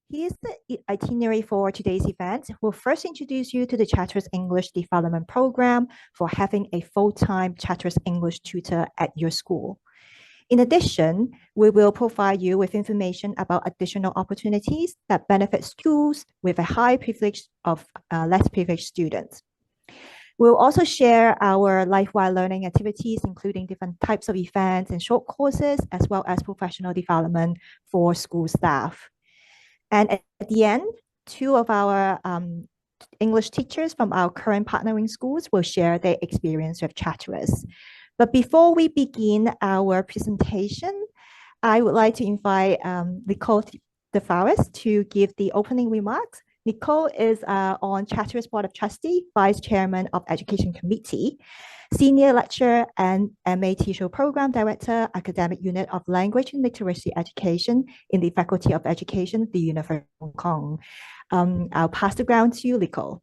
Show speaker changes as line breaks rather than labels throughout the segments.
Here's the itinerary for today's event. We'll first introduce you to the Chatteris English Development Program for having a full-time Chatteris English tutor at your school. In addition, we will provide you with information about additional opportunities that benefit schools with a high privilege of less privileged students. We'll also share our life-while learning activities, including different types of events and short courses, as well as professional development for school staff. And at the end, two of our English teachers from our current partnering schools will share their experience with Chatteris. But before we begin our presentation, I would like to invite Nicole DeFaris to give the opening remarks. Nicole is on Chatteris Board of Trustees, Vice Chairman of Education Committee, Senior Lecturer and MA Teacher Program Director, Academic Unit of Language and Literacy Education in the Faculty of Education, the University of Hong Kong. I'll pass the ground to you, Nicole.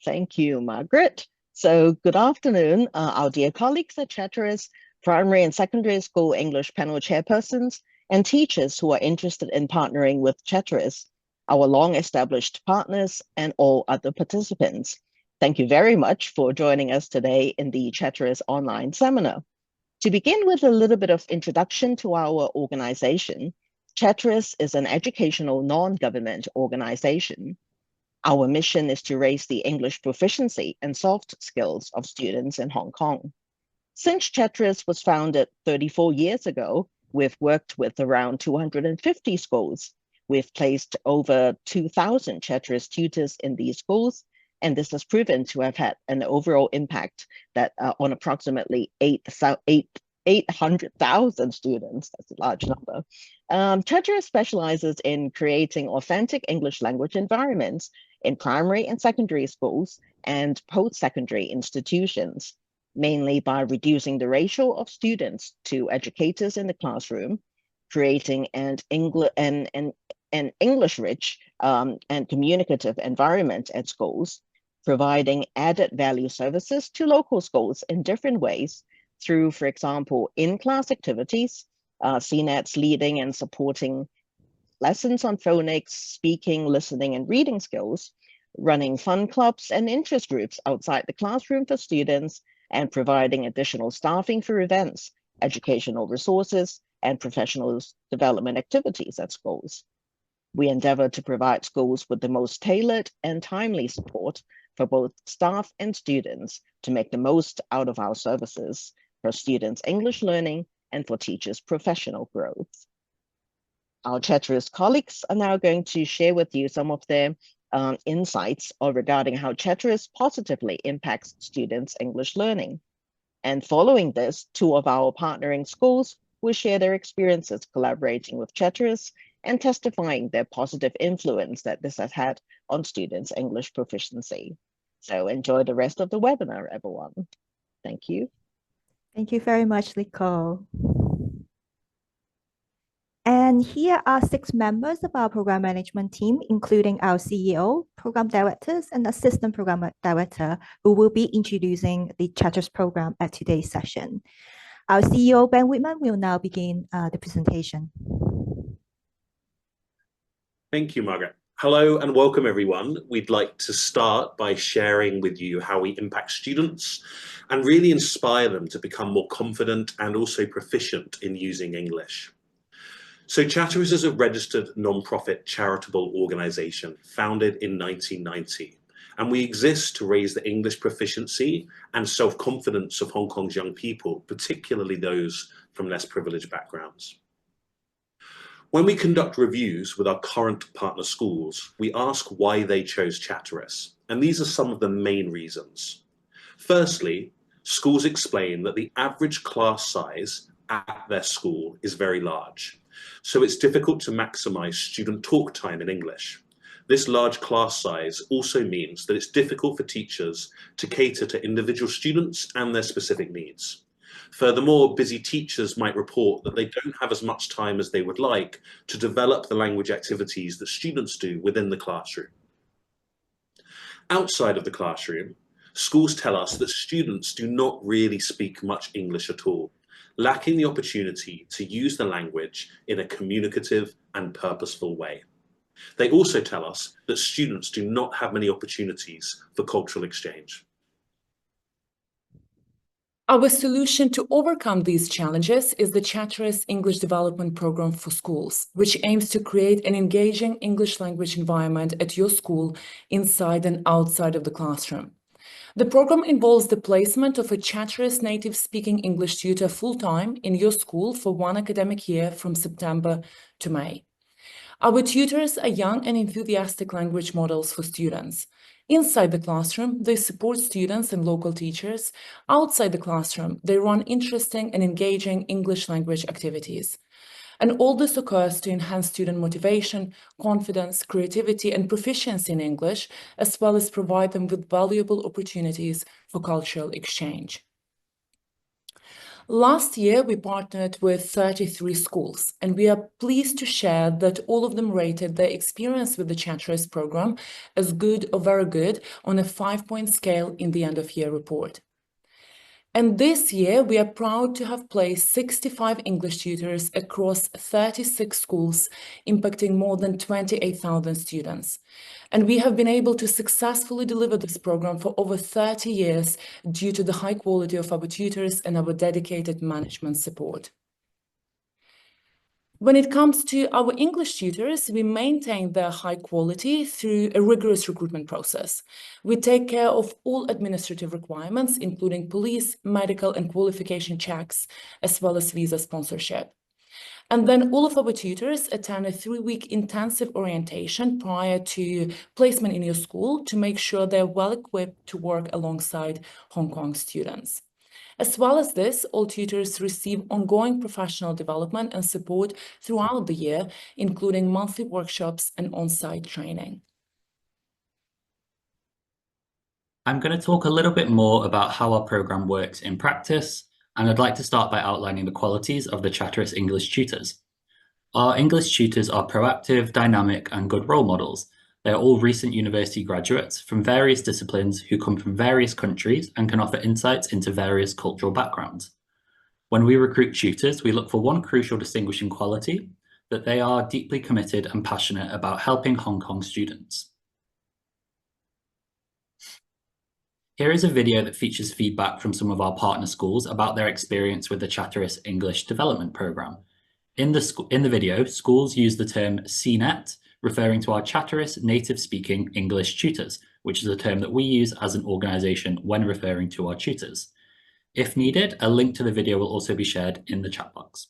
Thank you, Margaret. So good afternoon, our dear colleagues at Chatteris, primary and secondary school English panel chairpersons, and teachers who are interested in partnering with Chatteris, our long-established partners, and all other participants. Thank you very much for joining us today in the Chatteris online seminar. To begin with a little bit of introduction to our organization, Chatteris is an educational non-government organization. Our mission is to raise the English proficiency and soft skills of students in Hong Kong. Since Chatteris was founded 34 years ago, we've worked with around 250 schools. We've placed over 2,000 Chatteris tutors in these schools, and this has proven to have had an overall impact that on approximately 800,000 students. That's a large number. Chatteris specializes in creating authentic English language environments in primary and secondary schools and post-secondary institutions, mainly by reducing the ratio of students to educators in the classroom, creating an English-rich and communicative environment at schools, providing added value services to local schools in different ways through, for example, in-class activities, CNETs leading and supporting lessons on phonics, speaking, listening, and reading skills, running fun clubs and interest groups outside the classroom for students, and providing additional staffing for events, educational resources, and professional development activities at schools. We endeavor to provide schools with the most tailored and timely support for both staff and students to make the most out of our services for students' English learning and for teachers' professional growth. Our Chatteris colleagues are now going to share with you some of their insights regarding how Chatteris positively impacts students' English learning. And following this, two of our partnering schools will share their experiences collaborating with Chatteris and testifying their positive influence that this has had on students' English proficiency. So enjoy the rest of the webinar, everyone. Thank you.
Thank you very much, Nicole. And here are 6 members of our program management team, including our CEO, program directors, and assistant program director, who will be introducing the Chatteris program at today's session. Our CEO, Ben Whitman, will now begin the presentation.
Thank you, Margaret. Hello and welcome, everyone. We'd like to start by sharing with you how we impact students and really inspire them to become more confident and also proficient in using English. So Chatteris is a registered non-profit charitable organisation founded in 1990, and we exist to raise the English proficiency and self-confidence of Hong Kong's young people, particularly those from less privileged backgrounds. When we conduct reviews with our current partner schools, we ask why they chose Chatteris, and these are some of the main reasons. Firstly, schools explain that the average class size at their school is very large, so it's difficult to maximize student talk time in English. This large class size also means that it's difficult for teachers to cater to individual students and their specific needs. Furthermore, busy teachers might report that they don't have as much time as they would like to develop the language activities that students do within the classroom. Outside of the classroom, schools tell us that students do not really speak much English at all, lacking the opportunity to use the language in a communicative and purposeful way. They also tell us that students do not have many opportunities for cultural exchange.
Our solution to overcome these challenges is the Chatteris English Development Program for Schools, which aims to create an engaging English language environment at your school inside and outside of the classroom. The program involves the placement of a Chatteris native-speaking English tutor full-time in your school for 1 academic year from September to May. Our tutors are young and enthusiastic language models for students. Inside the classroom, they support students and local teachers. Outside the classroom, they run interesting and engaging English language activities. And all this occurs to enhance student motivation, confidence, creativity, and proficiency in English, as well as provide them with valuable opportunities for cultural exchange. Last year, we partnered with 33 schools, and we are pleased to share that all of them rated their experience with the Chatteris program as good or very good on a 5-point scale in the end-of-year report. And this year, we are proud to have placed 65 English tutors across 36 schools, impacting more than 28,000 students. And we have been able to successfully deliver this program for over 30 years due to the high quality of our tutors and our dedicated management support. When it comes to our English tutors, we maintain their high quality through a rigorous recruitment process. We take care of all administrative requirements, including police, medical, and qualification checks, as well as visa sponsorship. And then all of our tutors attend a 3-week intensive orientation prior to placement in your school to make sure they're well equipped to work alongside Hong Kong students. As well as this, all tutors receive ongoing professional development and support throughout the year, including monthly workshops and on-site training.
I'm going to talk a little bit more about how our program works in practice, and I'd like to start by outlining the qualities of the Chatteris English tutors. Our English tutors are proactive, dynamic, and good role models. They are all recent university graduates from various disciplines who come from various countries and can offer insights into various cultural backgrounds. When we recruit tutors, we look for one crucial distinguishing quality, that they are deeply committed and passionate about helping Hong Kong students. Here is a video that features feedback from some of our partner schools about their experience with the Chatteris English Development Programme. In the video, schools use the term CNET, referring to our Chatteris native-speaking English tutors, which is a term that we use as an organisation when referring to our tutors. If needed, a link to the video will also be shared in the chat box.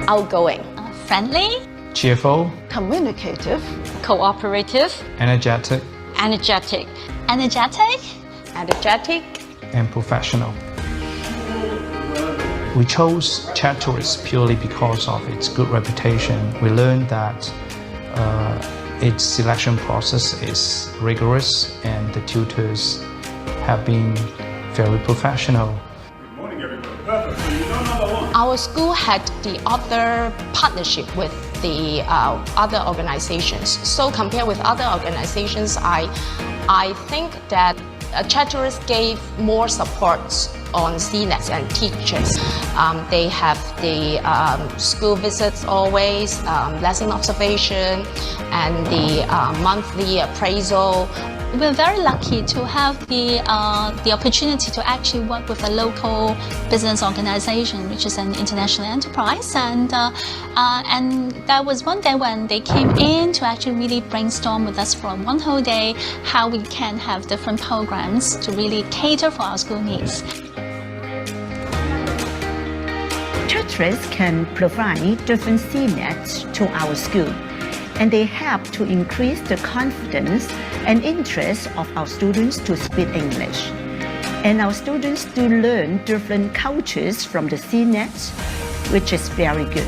Outgoing,
friendly,
cheerful,
communicative,
cooperative,
energetic,
energetic,
and professional. We chose Chatteris purely because of its good reputation. We learned that its selection process is rigorous and the tutors have been very professional.
Good morning, everybody. Perfect. So you know number one.
Our school had the other partnership with the other organizations. So compared with other organizations, I think that Chatteris gave more support on CNETs and teachers. They have the school visits always, lesson observation, and the monthly appraisal.
We're very lucky to have the opportunity to actually work with a local business organization, which is an international enterprise. And there was one day when they came in to actually really brainstorm with us for one whole day how we can have different programs to really cater for our school needs.
Chatteris can provide different CNETs to our school, and they help to increase the confidence and interest of our students to speak English. And our students do learn different cultures from the CNETs, which is very good.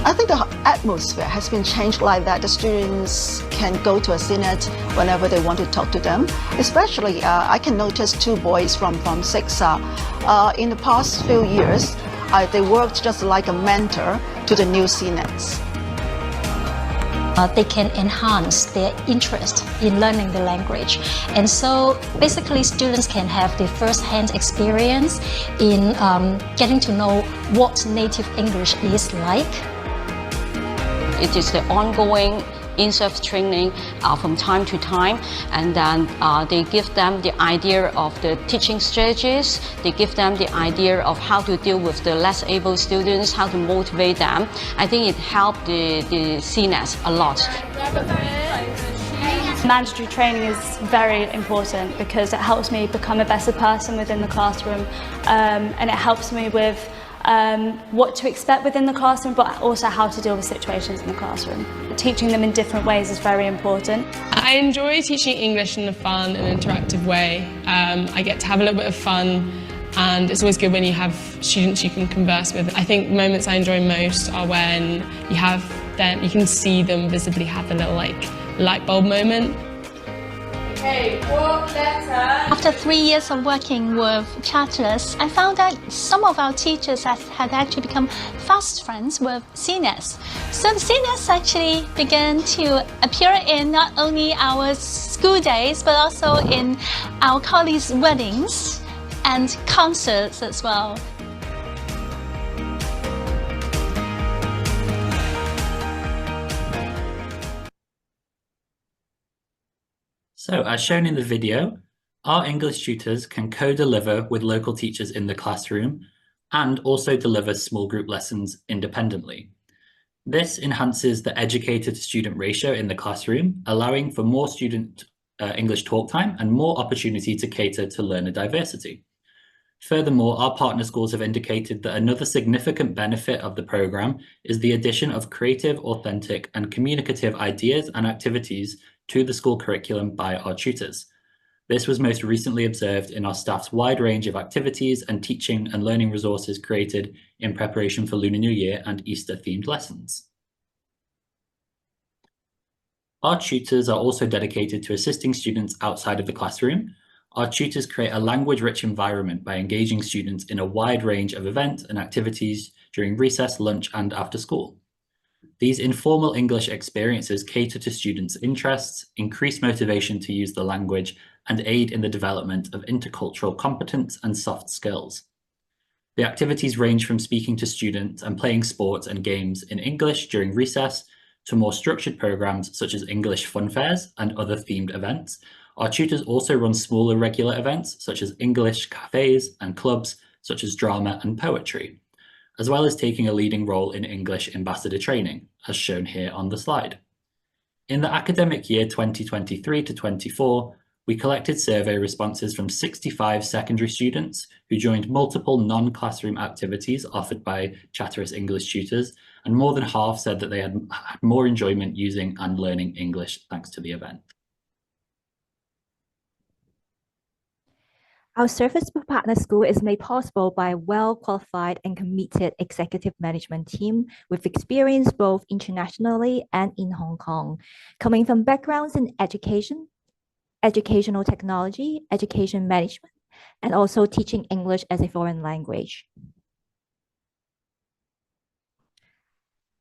I think the atmosphere has been changed like that. The students can go to a CNET whenever they want to talk to them. Especially, I can notice 2 boys from 6. In the past few years, they worked just like a mentor to the new CNETs.
they can enhance their interest in learning the language. And so basically students can have the first-hand experience in getting to know what native English is like.
It is the ongoing in-service training from time to time, and then they give them the idea of the teaching strategies, they give them the idea of how to deal with the less able students, how to motivate them. I think it helped the CNES a lot.
Mandatory training is very important because it helps me become a better person within the classroom, and it helps me with what to expect within the classroom, but also how to deal with situations in the classroom. Teaching them in different ways is very important.
I enjoy teaching English in a fun and interactive way. I get to have a little bit of fun, and it's always good when you have students you can converse with. I think moments I enjoy most are when you can see them visibly have a little light bulb moment.
Okay, after 3 years of working with Chatteris, I found that some of our teachers had actually become fast friends with CNES. So the CNES actually began to appear in not only our school days, but also in our colleagues' weddings and concerts as well.
So, as shown in the video, our English tutors can co-deliver with local teachers in the classroom and also deliver small group lessons independently. This enhances the educator-to-student ratio in the classroom, allowing for more student English talk time and more opportunity to cater to learner diversity. Furthermore, our partner schools have indicated that another significant benefit of the program is the addition of creative, authentic, and communicative ideas and activities to the school curriculum by our tutors. This was most recently observed in our staff's wide range of activities and teaching and learning resources created in preparation for Lunar New Year and Easter-themed lessons. Our tutors are also dedicated to assisting students outside of the classroom. Our tutors create a language-rich environment by engaging students in a wide range of events and activities during recess, lunch, and after school. These informal English experiences cater to students' interests, increase motivation to use the language, and aid in the development of intercultural competence and soft skills. The activities range from speaking to students and playing sports and games in English during recess to more structured programs such as English fun fairs and other themed events. Our tutors also run smaller regular events such as English cafes and clubs such as drama and poetry, as well as taking a leading role in English ambassador training, as shown here on the slide. In the academic year 2023 to 24, we collected survey responses from 65 secondary students who joined multiple non-classroom activities offered by Chatteris English tutors, and more than half said that they had more enjoyment using and learning English thanks to the event.
Our service for partner school is made possible by a well-qualified and committed executive management team with experience both internationally and in Hong Kong, coming from backgrounds in education, educational technology, education management, and also teaching English as a foreign language,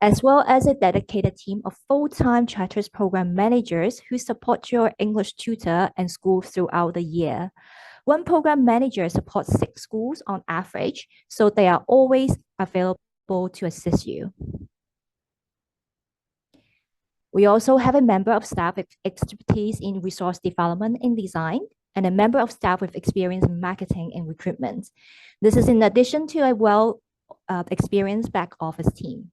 as well as a dedicated team of full-time Chatteris program managers who support your English tutor and school throughout the year. One program manager supports 6 schools on average, so they are always available to assist you. We also have a member of staff with expertise in resource development and design, and a member of staff with experience in marketing and recruitment. This is in addition to a well-experienced back office team.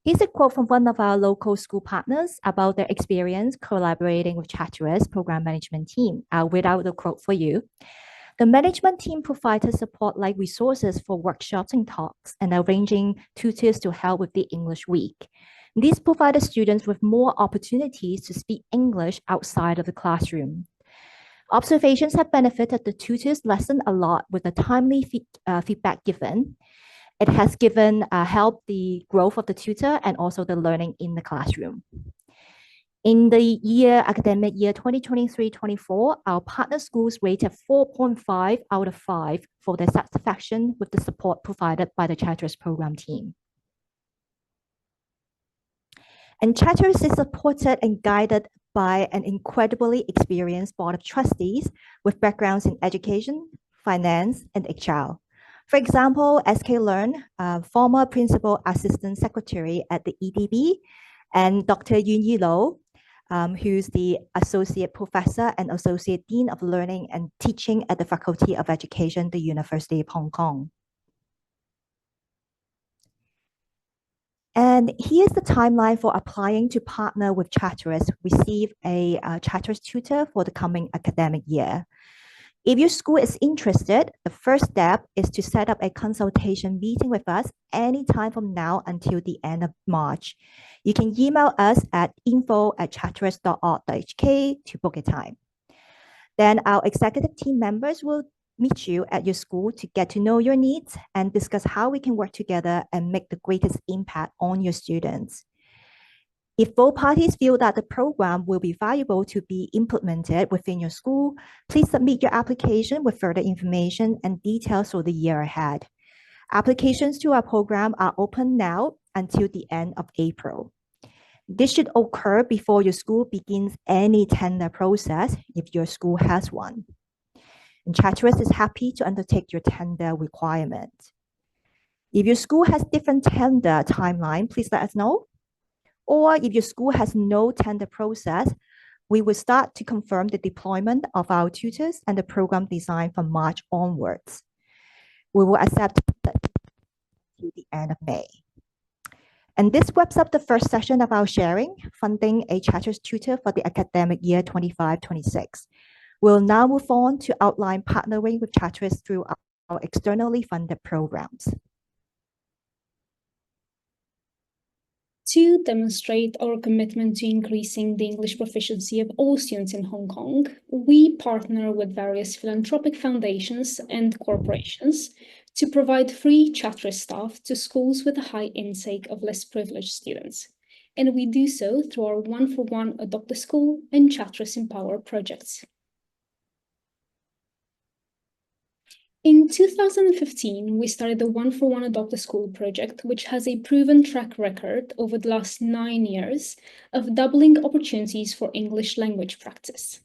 Here's a quote from one of our local school partners about their experience collaborating with Chatteris program management team. I'll read out the quote for you. The management team provided support like resources for workshops and talks and arranging tutors to help with the English week. These provided students with more opportunities to speak English outside of the classroom. Observations have benefited the tutors' lesson a lot with the timely feedback given. It has helped the growth of the tutor and also the learning in the classroom. In the academic year 2023-24, our partner schools rated 4.5 out of 5 for their satisfaction with the support provided by the Chatteris program team. And Chatteris is supported and guided by an incredibly experienced board of trustees with backgrounds in education, finance, and HR. For example, SK Learn, former Principal Assistant Secretary at the EDB, and Dr. Yun Yi Lo, who's the Associate Professor and Associate Dean of Learning and Teaching at the Faculty of Education, the University of Hong Kong. And here's the timeline for applying to partner with Chatteris, receive a Chatteris tutor for the coming academic year. If your school is interested, the first step is to set up a consultation meeting with us anytime from now until the end of March. You can email us at info@chatteris.org.hk to book a time. Then our executive team members will meet you at your school to get to know your needs and discuss how we can work together and make the greatest impact on your students. If both parties feel that the program will be valuable to be implemented within your school, please submit your application with further information and details for the year ahead. Applications to our program are open now until the end of April. This should occur before your school begins any tender process if your school has one. And Chatteris is happy to undertake your tender requirement. If your school has different tender timeline, please let us know. Or if your school has no tender process, we will start to confirm the deployment of our tutors and the program design from March onwards. We will accept to the end of May. And this wraps up the first session of our sharing, funding a Chatteris tutor for the academic year 25-26. We'll now move on to outline partnering with Chatteris through our externally funded programs.
To demonstrate our commitment to increasing the English proficiency of all students in Hong Kong, we partner with various philanthropic foundations and corporations to provide free Chatteris staff to schools with a high intake of less privileged students. And we do so through our 1-for-1 Adopt a School and Chatteris Empower projects. In 2015, we started the 1-for-1 Adopt a School project, which has a proven track record over the last 9 years of doubling opportunities for English language practice.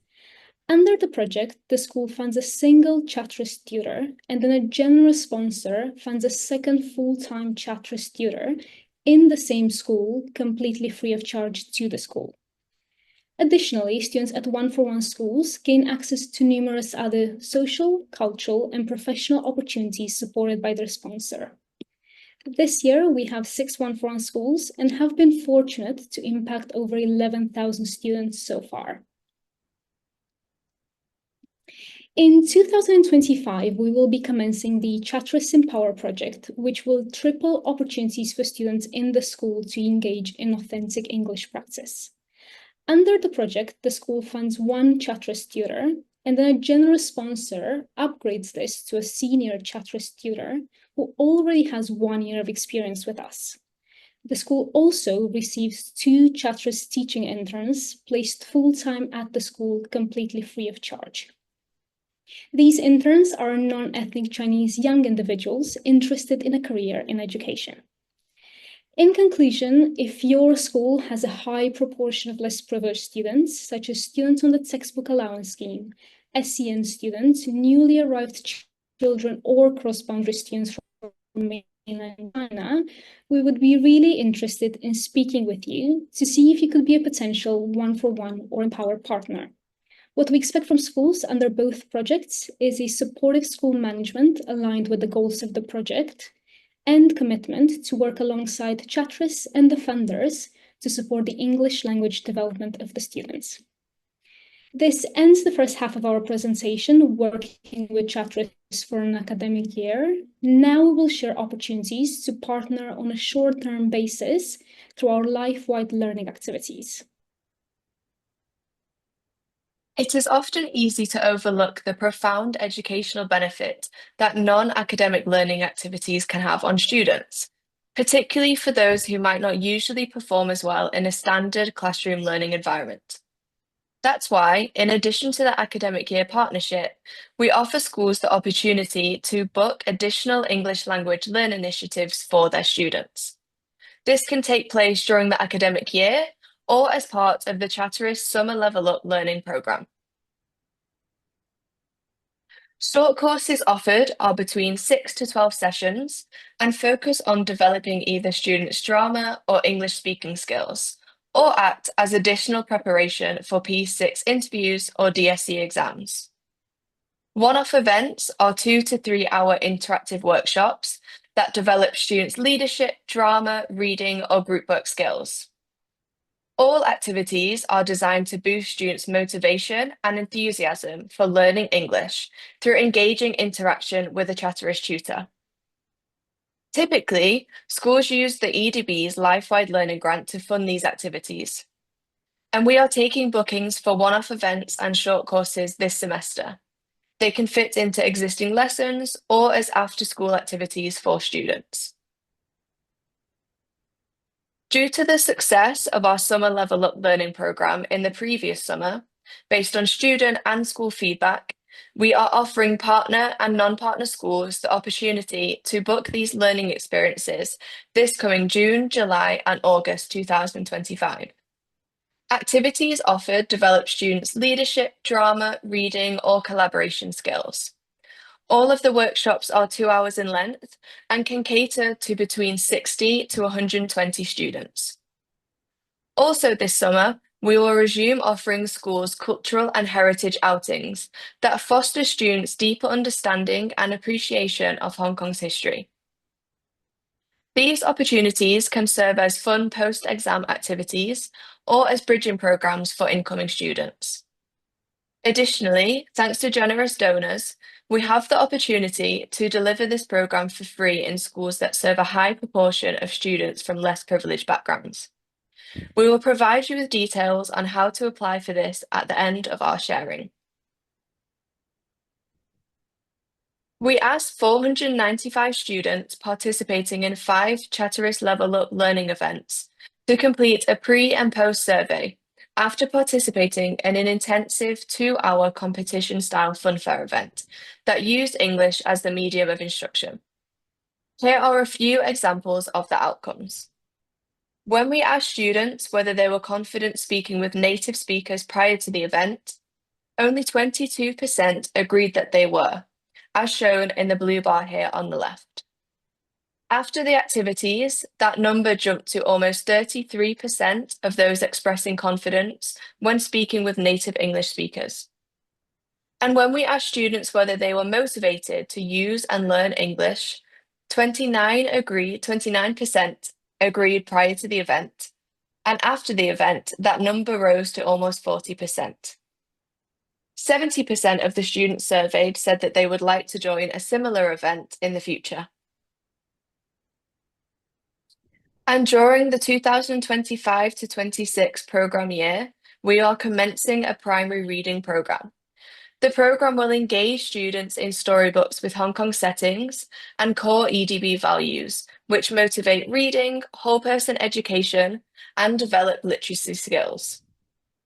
Under the project, the school funds a single Chatteris tutor, and then a generous sponsor funds a second full-time Chatteris tutor in the same school, completely free of charge to the school. Additionally, students at 1-for-1 schools gain access to numerous other social, cultural, and professional opportunities supported by their sponsor. This year, we have 6 1-for-1 schools and have been fortunate to impact over 11,000 students so far. In 2025, we will be commencing the Chatteris Empower project, which will triple opportunities for students in the school to engage in authentic English practice. Under the project, the school funds 1 Chatteris tutor, and then a generous sponsor upgrades this to a senior Chatteris tutor who already has 1 year of experience with us. The school also receives 2 Chatteris teaching interns placed full-time at the school completely free of charge. These interns are non-ethnic Chinese young individuals interested in a career in education. In conclusion, if your school has a high proportion of less privileged students, such as students on the textbook allowance scheme, SEN students, newly arrived children, or cross-boundary students from mainland China, we would be really interested in speaking with you to see if you could be a potential 1-for-1 or Empower partner. What we expect from schools under both projects is a supportive school management aligned with the goals of the project, and commitment to work alongside Chatteris and the funders to support the English language development of the students. This ends the first half of our presentation, working with Chatteris for an academic year. Now we will share opportunities to partner on a short-term basis through our life-wide learning activities.
It is often easy to overlook the profound educational benefit that non-academic learning activities can have on students, particularly for those who might not usually perform as well in a standard classroom learning environment. That's why, in addition to the academic year partnership, we offer schools the opportunity to book additional English language learn initiatives for their students. This can take place during the academic year or as part of the Chatteris Summer Level Up learning programme. Short courses offered are between 6 to 12 sessions and focus on developing either students' drama or English speaking skills, or act as additional preparation for P6 interviews or DSE exams. One-off events are 2 to 3 hour interactive workshops that develop students' leadership, drama, reading, or group work skills. All activities are designed to boost students' motivation and enthusiasm for learning English through engaging interaction with a Chatteris tutor. Typically, schools use the EDB's Life-Wide Learning Grant to fund these activities. And we are taking bookings for one-off events and short courses this semester. They can fit into existing lessons or as after-school activities for students. Due to the success of our Summer Level Up learning programme in the previous summer, based on student and school feedback, we are offering partner and non-partner schools the opportunity to book these learning experiences this coming June, July and August 2025. Activities offered develop students' leadership, drama, reading or collaboration skills. All of the workshops are 2 hours in length and can cater to between 60 to 120 students. Also this summer, we will resume offering schools cultural and heritage outings that foster students' deeper understanding and appreciation of Hong Kong's history. These opportunities can serve as fun post-exam activities or as bridging programs for incoming students. Additionally, thanks to generous donors, we have the opportunity to deliver this programme for free in schools that serve a high proportion of students from less privileged backgrounds. We will provide you with details on how to apply for this at the end of our sharing. We asked 495 students participating in 5 Chatteris Level Up learning events to complete a pre- and post-survey after participating in an intensive 2-hour competition-style funfair event that used English as the medium of instruction. Here are a few examples of the outcomes. When we asked students whether they were confident speaking with native speakers prior to the event, only 22% agreed that they were, as shown in the blue bar here on the left. After the activities, that number jumped to almost 33% of those expressing confidence when speaking with native English speakers. And when we asked students whether they were motivated to use and learn English, 29% agreed prior to the event, and after the event, that number rose to almost 40%. 70% of the students surveyed said that they would like to join a similar event in the future. And during the 2025 to 26 programme year, we are commencing a primary reading programme. The programme will engage students in storybooks with Hong Kong settings and core EDB values, which motivate reading, whole-person education, and develop literacy skills.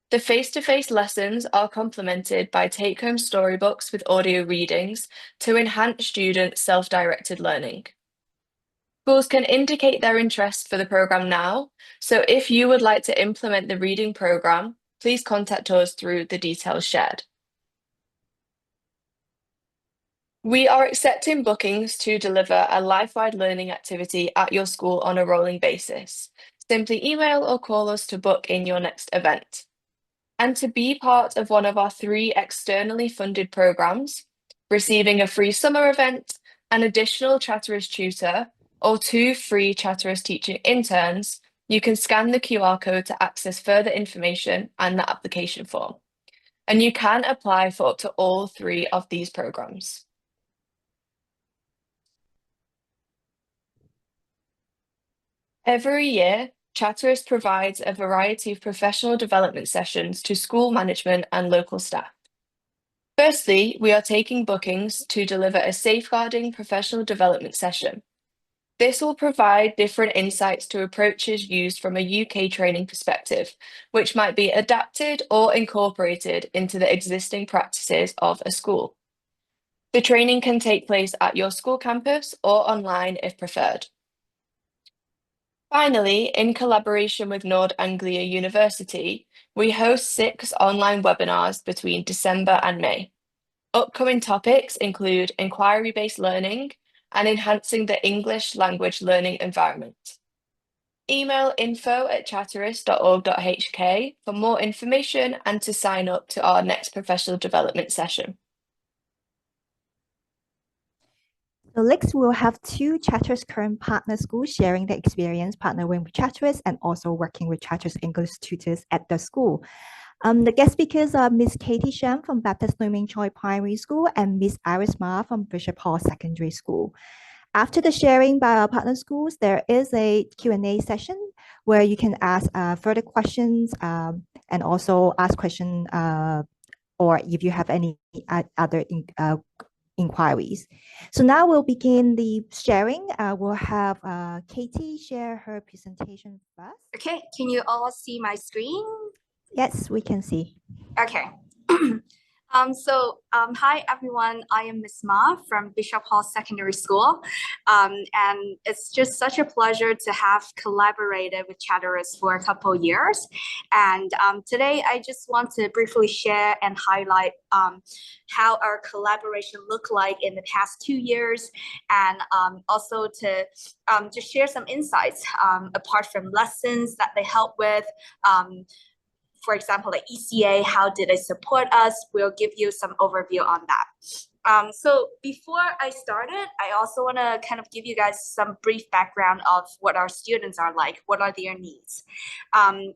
The face-to-face lessons are complemented by take-home storybooks with audio readings to enhance student self-directed learning. Schools can indicate their interest for the programme now, so if you would like to implement the reading programme, please contact us through the details shared. We are accepting bookings to deliver a life-wide learning activity at your school on a rolling basis. Simply email or call us to book in your next event. And to be part of one of our 3 externally funded programmes, receiving a free summer event, an additional Chatteris tutor, or 2 free Chatteris teaching interns, you can scan the QR code to access further information and the application form. And you can apply for up to all 3 of these programmes. Every year, Chatteris provides a variety of professional development sessions to school management and local staff. Firstly, we are taking bookings to deliver a safeguarding professional development session. This will provide different insights to approaches used from a UK training perspective, which might be adapted or incorporated into the existing practices of a school. The training can take place at your school campus or online if preferred. Finally, in collaboration with Nord Anglia University, we host 6 online webinars between December and May. Upcoming topics include inquiry-based learning and enhancing the English language learning environment. Email info@chatteris.org.hk for more information and to sign up to our next professional development session.
So next, we'll have 2 Chatteris current partner schools sharing their experience partnering with Chatteris and also working with Chatteris English tutors at the school. The guest speakers are Miss Katie Sham from Baptist Nui Ming Choi Primary School and Miss Iris Ma from Bishop Hall Secondary School. After the sharing by our partner schools, there is a Q&A session where you can ask further questions and also ask questions or if you have any other inquiries. So now we'll begin the sharing. We'll have Katie share her presentation first.
Okay, can you all see my screen?
Yes, we can see.
Okay. Hi everyone, I am Miss Ma from Bishop Hall Secondary School, and it's just such a pleasure to have collaborated with Chatteris for a couple years. And today I just want to briefly share and highlight how our collaboration looked like in the past 2 years, and also to just share some insights apart from lessons that they help with. For example, like ECA, how did it support us? We'll give you some overview on that. So before I started, I also want to kind of give you guys some brief background of what our students are like, what are their needs. And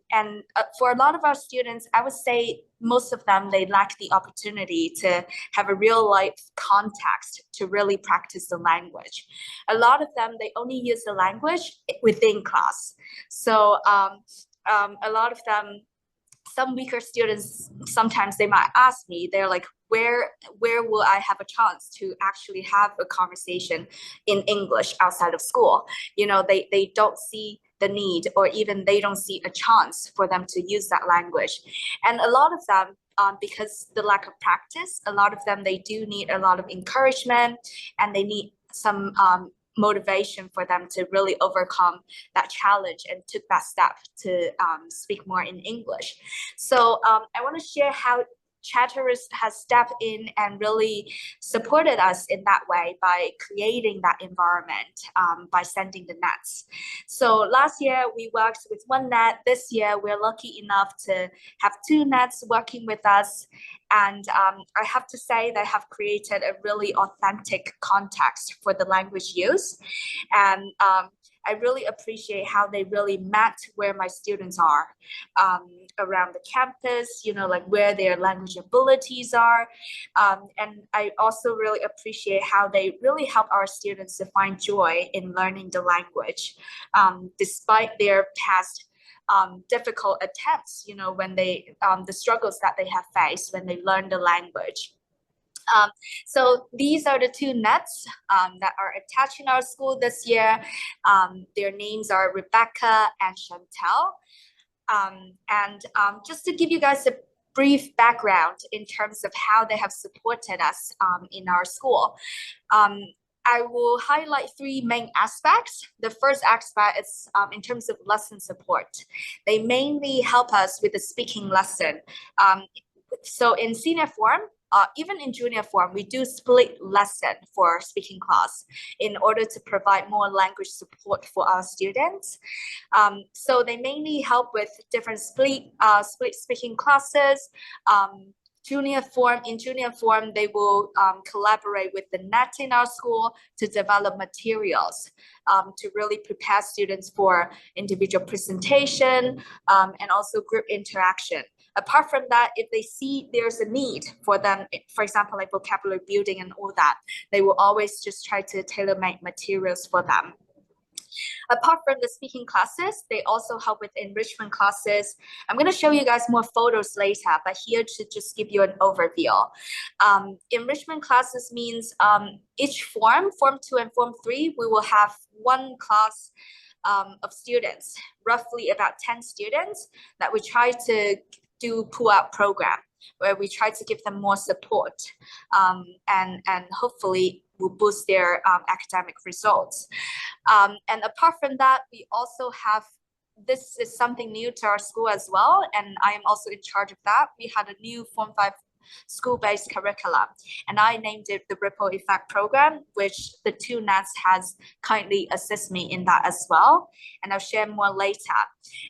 for a lot of our students, I would say most of them, they lack the opportunity to have a real life context to really practice the language. A lot of them, they only use the language within class. So a lot of them, some weaker students, sometimes they might ask me, they're like, where will I have a chance to actually have a conversation in English outside of school? You know, they don't see the need, or even they don't see a chance for them to use that language. And a lot of them, because the lack of practice, a lot of them, they do need a lot of encouragement, and they need some motivation for them to really overcome that challenge and took that step to speak more in English. So I want to share how Chatteris has stepped in and really supported us in that way by creating that environment, by sending the nets. So last year we worked with 1 net. This year we're lucky enough to have 2 nets working with us. And I have to say they have created a really authentic context for the language use. And I really appreciate how they really met where my students are around the campus, you know, like where their language abilities are. And I also really appreciate how they really help our students to find joy in learning the language, despite their past difficult attempts, you know, when they, the struggles that they have faced when they learn the language. So these are the 2 nets that are attached in our school this year. Their names are Rebecca and Chantel. Just to give you guys a brief background in terms of how they have supported us in our school. I will highlight 3 main aspects. The first aspect is in terms of lesson support. They mainly help us with the speaking lesson. So in senior form, even in junior form, we do split lesson for speaking class in order to provide more language support for our students. So they mainly help with different split speaking classes. In junior form, they will collaborate with the net in our school to develop materials to really prepare students for individual presentation and also group interaction. Apart from that, if they see there's a need for them, for example, like vocabulary building and all that, they will always just try to tailor-make materials for them. Apart from the speaking classes, they also help with enrichment classes. I'm going to show you guys more photos later, but here to just give you an overview. Enrichment classes means each form 2 and form 3, we will have 1 class of students, roughly about 10 students that we try to do pull-out program. where we try to give them more support and hopefully will boost their academic results. And apart from that, we also have, this is something new to our school as well, and I am also in charge of that. We had a new Form 5 school-based curriculum, and I named it the Ripple Effect Program, which the two NETs has kindly assist me in that as well, and I'll share more later.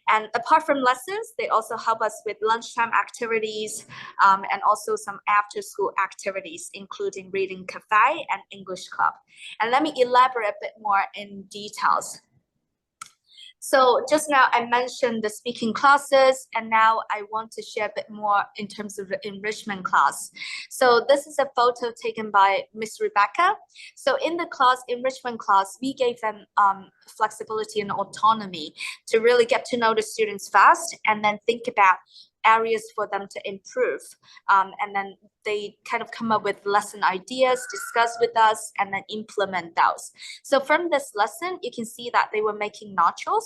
And apart from lessons, they also help us with lunchtime activities and also some after-school activities, including reading cafe and English club. And let me elaborate a bit more in details. So just now I mentioned the speaking classes, and now I want to share a bit more in terms of the enrichment class. So this is a photo taken by Miss Rebecca. So in the enrichment class, we gave them flexibility and autonomy to really get to know the students fast and then think about areas for them to improve. And then they kind of come up with lesson ideas, discuss with us, and then implement those. So from this lesson, you can see that they were making nachos,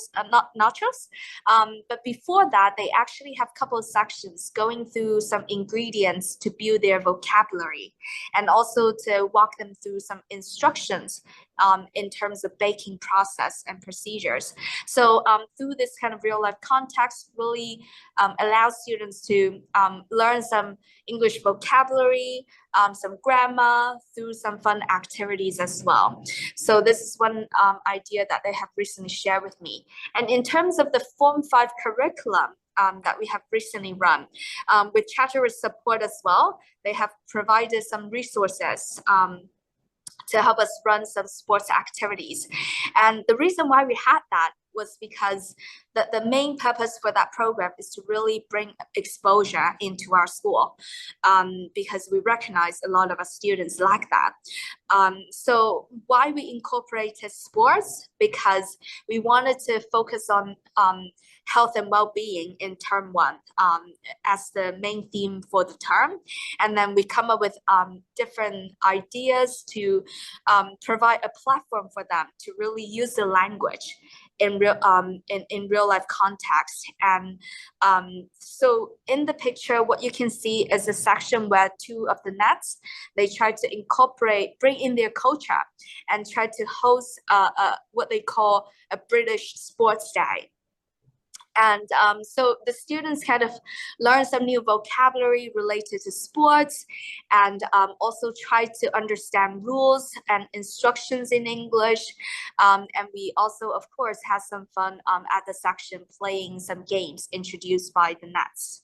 but before that, they actually have a couple of sections going through some ingredients to build their vocabulary, and also to walk them through some instructions in terms of baking process and procedures. So through this kind of real life context, really allows students to learn some English vocabulary, some grammar, through some fun activities as well. So this is one idea that they have recently shared with me. And in terms of the Form 5 curriculum that we have recently run, with Chatteris support as well, they have provided some resources to help us run some sports activities. And the reason why we had that was because the main purpose for that program is to really bring exposure into our school, because we recognize a lot of our students like that. So why we incorporated sports? Because we wanted to focus on health and well-being in term 1 as the main theme for the term. And then we come up with different ideas to provide a platform for them to really use the language in real life context. And so in the picture, what you can see is a section where 2 of the NETs, they try to bring in their culture and try to host what they call a British sports day. And so the students kind of learn some new vocabulary related to sports, and also try to understand rules and instructions in English. And we also, of course, have some fun at the section playing some games introduced by the NETs.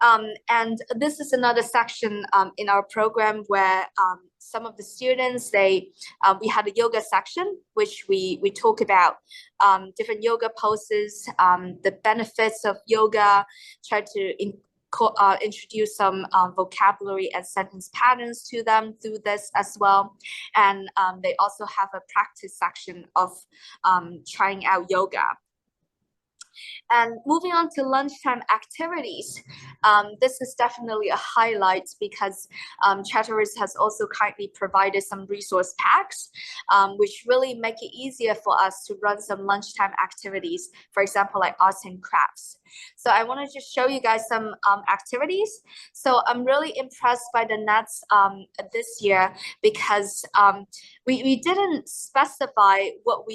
And this is another section in our program where some of the students, we had a yoga section, which we talk about different yoga poses, the benefits of yoga, try to introduce some vocabulary and sentence patterns to them through this as well. And they also have a practice section of trying out yoga. And moving on to lunchtime activities, this is definitely a highlight because Chatteris has also kindly provided some resource packs, which really make it easier for us to run some lunchtime activities, for example, like arts and crafts. So I want to just show you guys some activities. So I'm really impressed by the NETs this year because we didn't specify what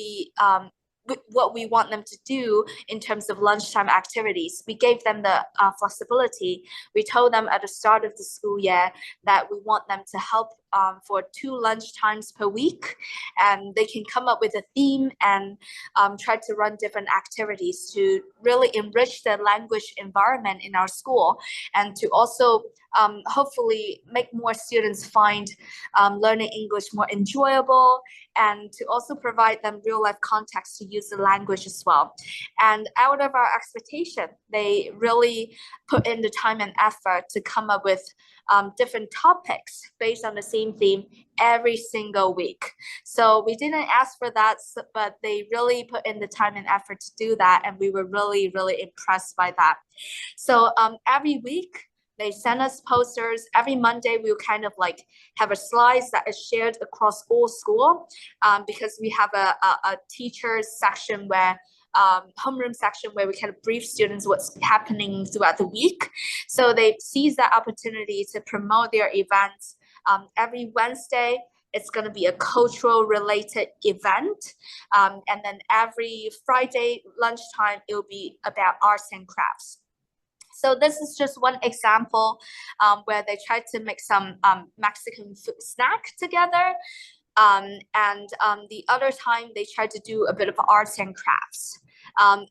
we want them to do in terms of lunchtime activities. We gave them the flexibility. We told them at the start of the school year that we want them to help for 2 lunch times per week, and they can come up with a theme and try to run different activities to really enrich the language environment in our school, and to also hopefully make more students find learning English more enjoyable, and to also provide them real life context to use the language as well. And out of our expectation, they really put in the time and effort to come up with different topics based on the same theme every single week. So we didn't ask for that, but they really put in the time and effort to do that, and we were really, really impressed by that. So every week, they send us posters. Every Monday, we'll kind of like have a slides that is shared across all school, because we have a teachers section where homeroom section where we kind of brief students what's happening throughout the week. So they seize that opportunity to promote their events. Every Wednesday, it's going to be a cultural related event. And then every Friday lunchtime, it'll be about arts and crafts. So this is just one example where they tried to make some Mexican food snack together. And the other time they tried to do a bit of arts and crafts.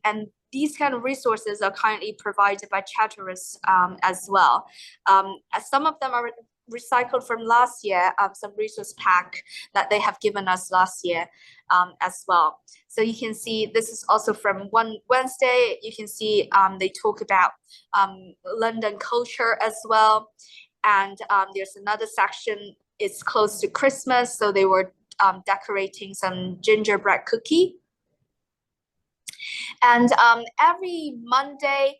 And these kind of resources are currently provided by Chatteris as well. Some of them are recycled from last year, some resource pack that they have given us last year as well. So you can see this is also from one Wednesday. You can see they talk about London culture as well. And there's another section, it's close to Christmas, so they were decorating some gingerbread cookie. And every Monday,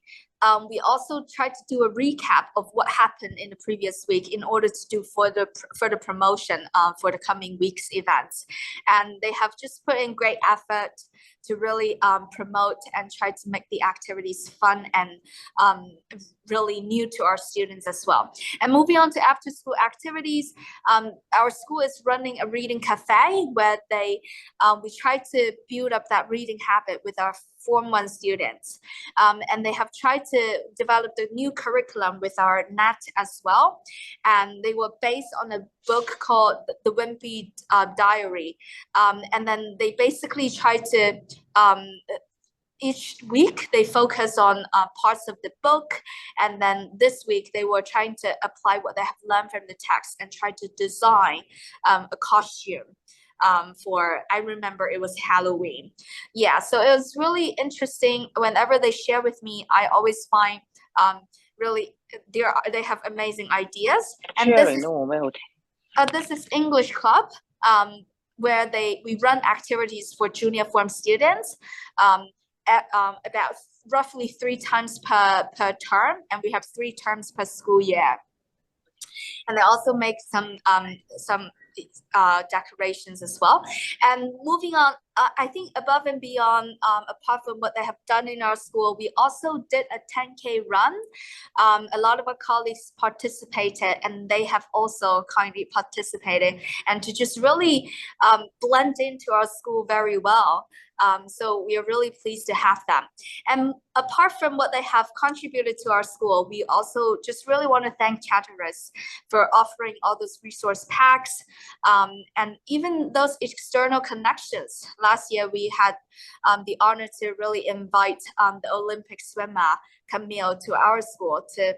we also try to do a recap of what happened in the previous week in order to do further promotion for the coming week's events. And they have just put in great effort to really promote and try to make the activities fun and really new to our students as well. And moving on to after school activities, our school is running a reading cafe where we try to build up that reading habit with our Form 1 students. And they have tried to develop the new curriculum with our NET as well. And they were based on a book called The Wimpy Diary. And then they basically try to each week they focus on parts of the book, and then this week they were trying to apply what they have learned from the text and try to design a costume for, I remember it was Halloween. Yeah, so it was really interesting. Whenever they share with me, I always find really they have amazing ideas. And this is English Club, where we run activities for junior form students about roughly 3 times per term, and we have 3 terms per school year. And they also make some decorations as well. And moving on, I think above and beyond, apart from what they have done in our school, we also did a 10K run. A lot of our colleagues participated, and they have also kindly participated, and to just really blend into our school very well. So we are really pleased to have them. And apart from what they have contributed to our school, we also just really want to thank Chatteris for offering all those resource packs and even those external connections. Last year, we had the honor to really invite the Olympic swimmer, Camille, to our school to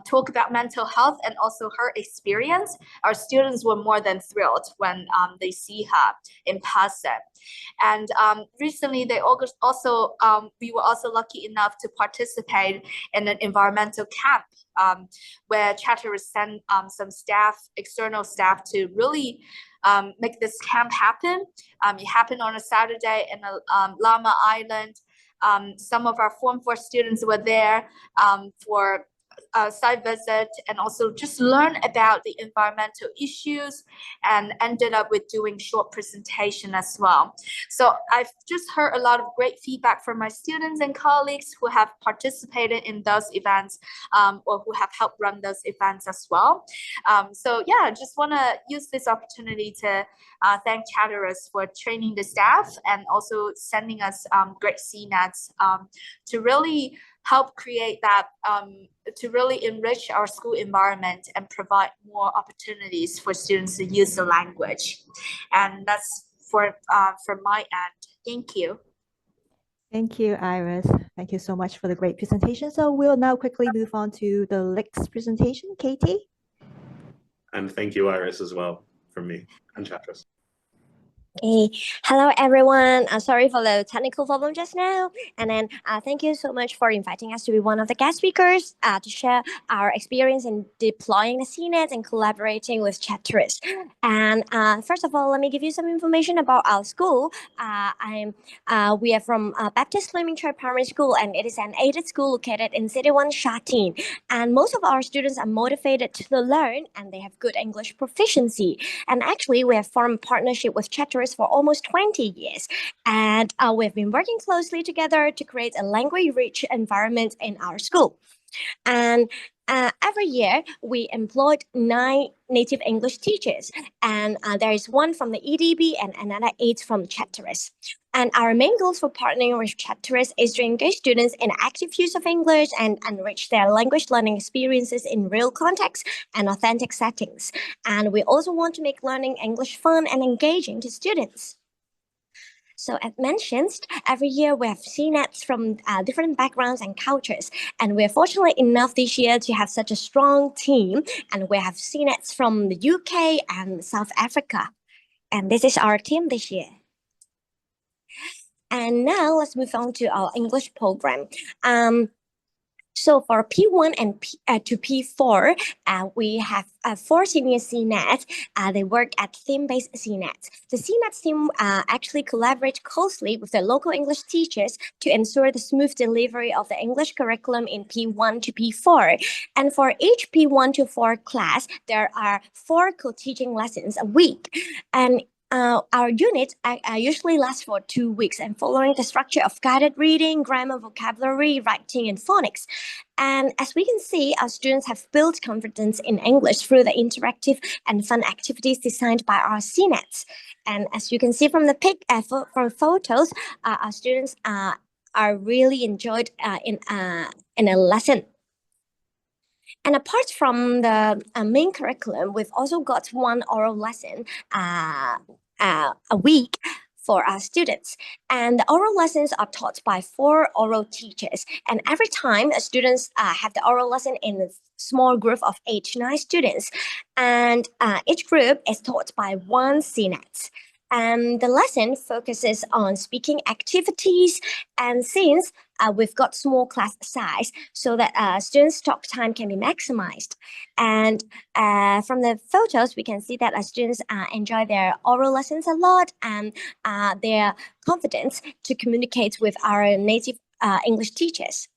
talk about mental health and also her experience. Our students were more than thrilled when they see her in person. And recently, we were also lucky enough to participate in an environmental camp where Chatteris sent some external staff to really make this camp happen. It happened on a Saturday in Lama Island. Some of our Form 4 students were there for a site visit and also just learn about the environmental issues, and ended up with doing short presentation as well. So I've just heard a lot of great feedback from my students and colleagues who have participated in those events or who have helped run those events as well. So yeah, I just want to use this opportunity to thank Chatteris for training the staff and also sending us great CNETs to really help create that, to really enrich our school environment and provide more opportunities for students to use the language. And that's from my end. Thank you.
Thank you, Iris. Thank you so much for the great presentation. So we'll now quickly move on to the next presentation. Katie?
And thank you, Iris, as well, from me and Chatteris.
Hey, hello everyone. Sorry for the technical problem just now. And then thank you so much for inviting us to be one of the guest speakers to share our experience in deploying the CNET and collaborating with Chatteris. And first of all, let me give you some information about our school. We are from Baptist Learning Church Primary School, and it is an aided school located in City 1 Sha Tin. And most of our students are motivated to learn, and they have good English proficiency. And actually, we have formed a partnership with Chatteris Chatteris for almost 20 years. And we've been working closely together to create a language-rich environment in our school. And every year, we employed 9 native English teachers, and there is 1 from the EDB and another 8 from Chatteris. And our main goals for partnering with Chatteris is to engage students in active use of English and enrich their language learning experiences in real context and authentic settings. And we also want to make learning English fun and engaging to students. So as mentioned, every year we have CNETs from different backgrounds and cultures. And we're fortunate enough this year to have such a strong team. And we have CNETs from the UK and South Africa. And this is our team this year. And now let's move on to our English program. So for P1 and to P4, we have 4 senior CNETs. They work at theme-based CNETs. The CNETs team actually collaborate closely with the local English teachers to ensure the smooth delivery of the English curriculum in P1 to P4. And for each P1 to 4 class, there are 4 co-teaching lessons a week. And our units usually last for 2 weeks and following the structure of guided reading, grammar, vocabulary, writing, and phonics. And as we can see, our students have built confidence in English through the interactive and fun activities designed by our CNETs. And as you can see from the from photos, our students are really enjoyed in a lesson. And apart from the main curriculum, we've also got 1 oral lesson a week for our students. And the oral lessons are taught by 4 oral teachers. And every time students have the oral lesson in a small group of 8 to 9 students. And each group is taught by 1 CNET. And the lesson focuses on speaking activities. And since we've got small class size, so that students' talk time can be maximized. And from the photos, we can see that students enjoy their oral lessons a lot, and their confidence to communicate with our native English teachers.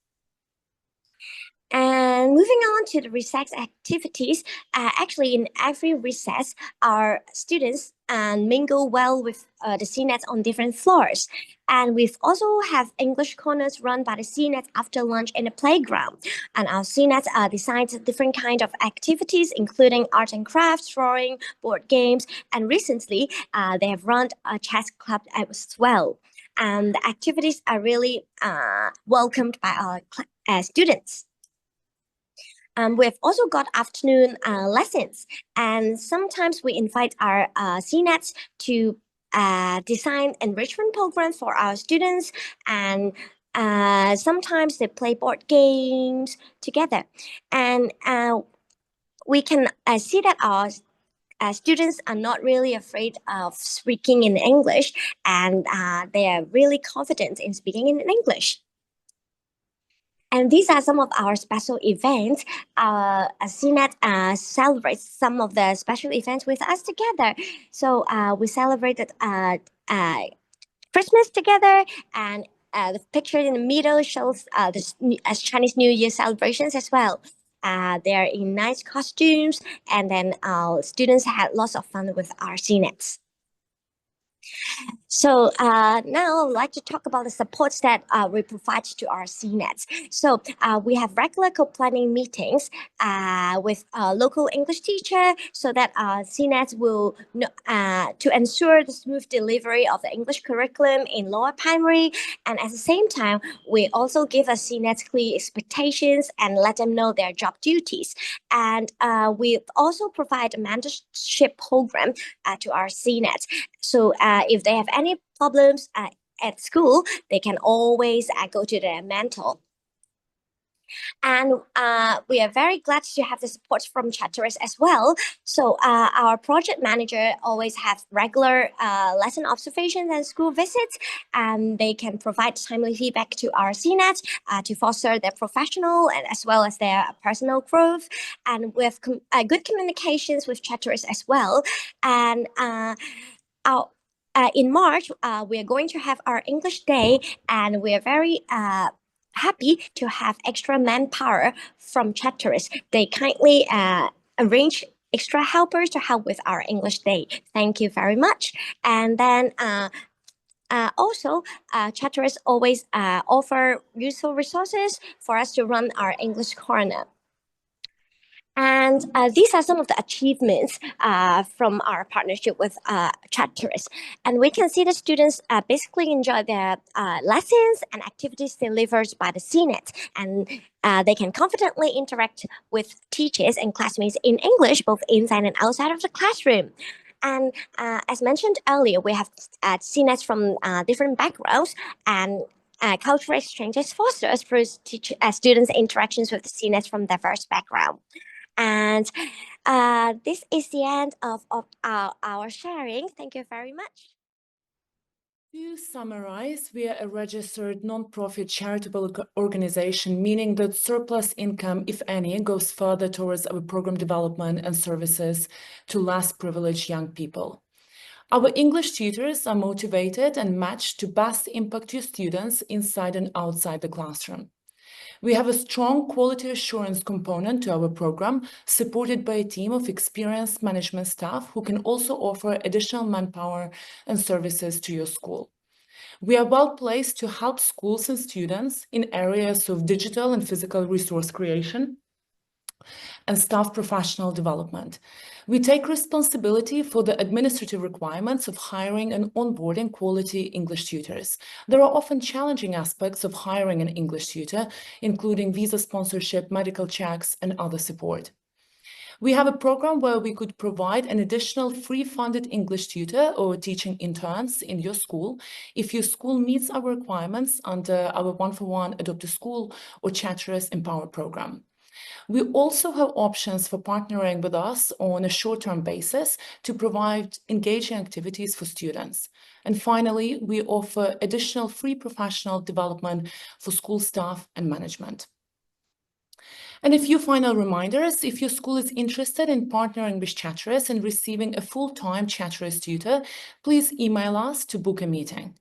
And moving on to the recess activities, actually in every recess, our students mingle well with the CNETs on different floors. And we've also have English corners run by the CNETs after lunch in the playground. And our CNETs designed different kinds of activities, including art and crafts, drawing, board games, and recently they have run a chess club as well. And the activities are really welcomed by our students. We've also got afternoon lessons, and sometimes we invite our CNETs to design enrichment programs for our students, and sometimes they play board games together. And we can see that our students are not really afraid of speaking in English, and they are really confident in speaking in English. And these are some of our special events. CNET celebrates some of the special events with us together. So we celebrated Christmas together, and the picture in the middle shows the Chinese New Year celebrations as well. They're in nice costumes, and then our students had lots of fun with our CNETs. So now I would like to talk about the supports that we provide to our CNETs. So we have regular co-planning meetings with a local English teacher, so that CNETs will to ensure the smooth delivery of the English curriculum in lower primary. And at the same time, we also give our CNETs clear expectations and let them know their job duties. And we also provide a mentorship program to our CNETs. So if they have any problems at school, they can always go to their mentor. And we are very glad to have the support from Chatteris as well. So our project manager always have regular lesson observations and school visits, and they can provide timely feedback to our CNETs to foster their professional and as well as their personal growth. And with good communications with Chatteris as well. And in March, we are going to have our English Day, and we are very happy to have extra manpower from Chatteris. They kindly arrange extra helpers to help with our English Day. Thank you very much. And then also, Chatteris always offer useful resources for us to run our English Corner. And these are some of the achievements from our partnership with Chatteris. And we can see the students basically enjoy their lessons and activities delivered by the CNET. And they can confidently interact with teachers and classmates in English, both inside and outside of the classroom. And as mentioned earlier, we have CNETs from different backgrounds, and cultural exchanges fostered through students' interactions with the CNETs from diverse backgrounds. And this is the end of our sharing. Thank you very much.
To summarize, we are a registered non-profit charitable organization, meaning that surplus income, if any, goes further towards our program development and services to less privileged young people. Our English tutors are motivated and matched to best impact your students inside and outside the classroom. We have a strong quality assurance component to our program, supported by a team of experienced management staff who can also offer additional manpower and services to your school. We are well placed to help schools and students in areas of digital and physical resource creation and staff professional development. We take responsibility for the administrative requirements of hiring and onboarding quality English tutors. There are often challenging aspects of hiring an English tutor, including visa sponsorship, medical checks, and other support. We have a program where we could provide an additional free funded English tutor or teaching interns in your school if your school meets our requirements under our one-for-one Adopt a School or Chatteris Empower program. We also have options for partnering with us on a short-term basis to provide engaging activities for students. And finally, we offer additional free professional development for school staff and management. And a few final reminders: if your school is interested in partnering with Chatteris and receiving a full-time Chatteris tutor, please email us to book a meeting.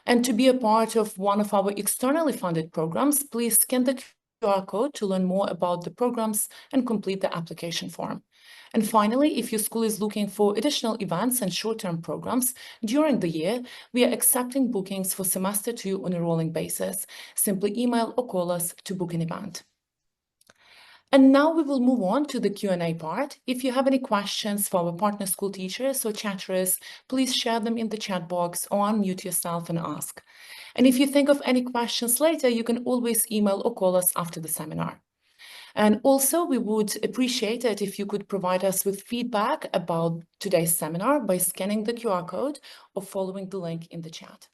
And to be a part of one of our externally funded programs, please scan the QR code to learn more about the programs and complete the application form. And finally, if your school is looking for additional events and short-term programs during the year, we are accepting bookings for semester 2 on a rolling basis. Simply email or call us to book an event. And now we will move on to the Q&A part. If you have any questions for our partner school teachers or Chatteris, please share them in the chat box or unmute yourself and ask. And if you think of any questions later, you can always email or call us after the seminar. And also, we would appreciate it if you could provide us with feedback about today's seminar by scanning the QR code or following the link in the chat.